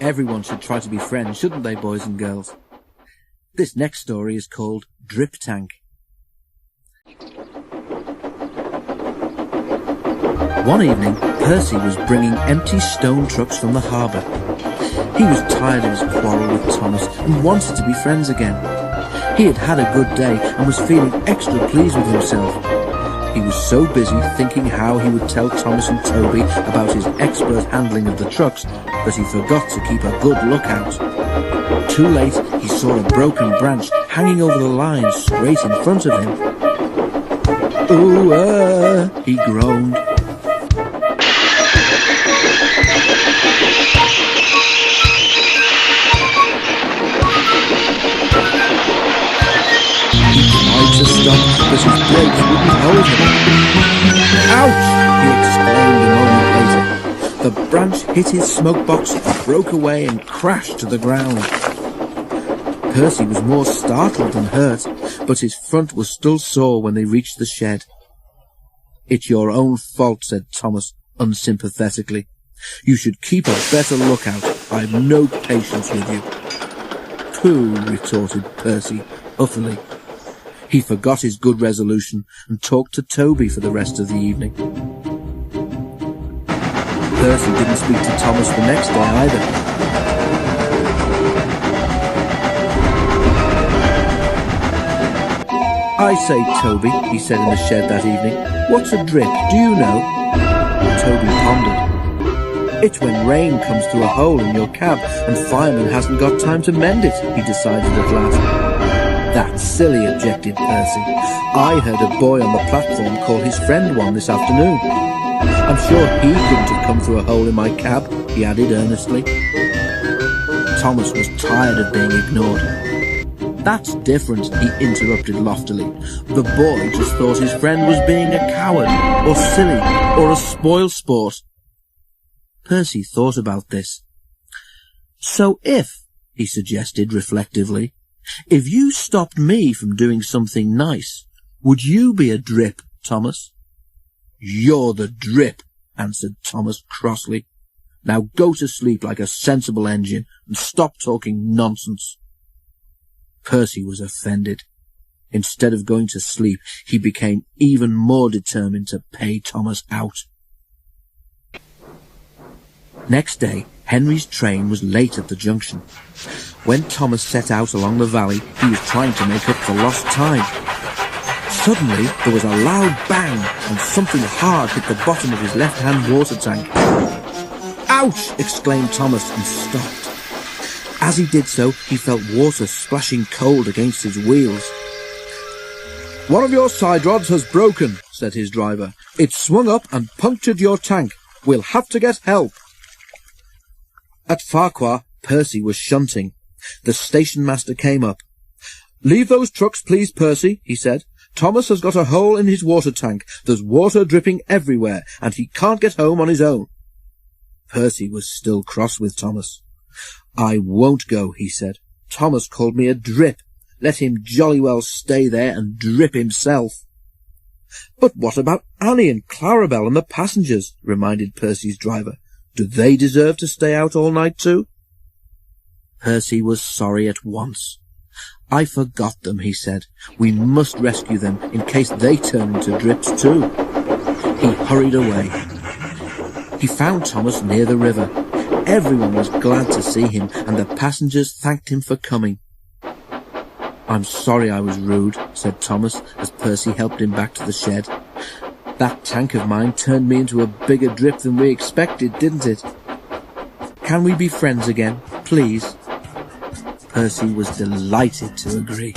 Everyone should try to be friends, shouldn't they, boys and girls? This next story is called Drip Tank. One evening, Percy was bringing empty stone trucks from the harbour. He was tired of his quarrel with Thomas and wanted to be friends again. He had had a good day and was feeling extra pleased with himself. He was so busy thinking how he would tell Thomas and Toby about his expert handling of the trucks that he forgot to keep a good lookout. Too late, he saw a broken branch hanging over the line straight in front of him. "Ooh, he groaned. To stop, but his brakes wouldn't hold him. "Ouch!" he exclaimed a moment later. The branch hit his smoke box, broke away and crashed to the ground. Percy was more startled than hurt, but his front was still sore when they reached the shed. "It's your own fault," said Thomas unsympathetically. "You should keep a better lookout. I've no patience with you." "Pooh," retorted Percy huffily. He forgot his good resolution and talked to Toby for the rest of the evening. Percy didn't speak to Thomas the next day either. "I say, Toby," he said in the shed that evening, "what's a drip, do you know?" Toby pondered. "It's when rain comes through a hole in your cab and fireman hasn't got time to mend it," he decided at last. "That's silly," objected Percy. "I heard a boy on the platform call his friend one this afternoon. I'm sure he couldn't have come through a hole in my cab," he added earnestly. Thomas was tired of being ignored. "That's different," he interrupted loftily. "The boy just thought his friend was being a coward, or silly, or a spoilsport." Percy thought about this. "So if," he suggested reflectively, "if you stopped me from doing something nice, would you be a drip, Thomas?" "You're the drip," answered Thomas crossly. "Now go to sleep like a sensible engine and stop talking nonsense." Percy was offended. Instead of going to sleep, he became even more determined to pay Thomas out. Next day, Henry's train was late at the junction. When Thomas set out along the valley, he was trying to make up for lost time. Suddenly, there was a loud bang, and something hard hit the bottom of his left-hand water tank. "Ouch!" exclaimed Thomas and stopped. As he did so, he felt water splashing cold against his wheels. "One of your side rods has broken," said his driver. "It's swung up and punctured your tank. We'll have to get help." At Farquhar, Percy was shunting. The station master came up. "Leave those trucks, please, Percy," he said. "Thomas has got a hole in his water tank. There's water dripping everywhere, and he can't get home on his own." Percy was still cross with Thomas. "I won't go," he said. "Thomas called me a drip. Let him jolly well stay there and drip himself." "But what about Annie and Clarabelle and the passengers?" reminded Percy's driver. "Do they deserve to stay out all night too?" Percy was sorry at once. "I forgot them," he said. "We must rescue them in case they turn into drips too." He hurried away. He found Thomas near the river. Everyone was glad to see him, and the passengers thanked him for coming. "I'm sorry I was rude," said Thomas as Percy helped him back to the shed. "That tank of mine turned me into a bigger drip than we expected, didn't it? Can we be friends again, please?" Percy was delighted to agree.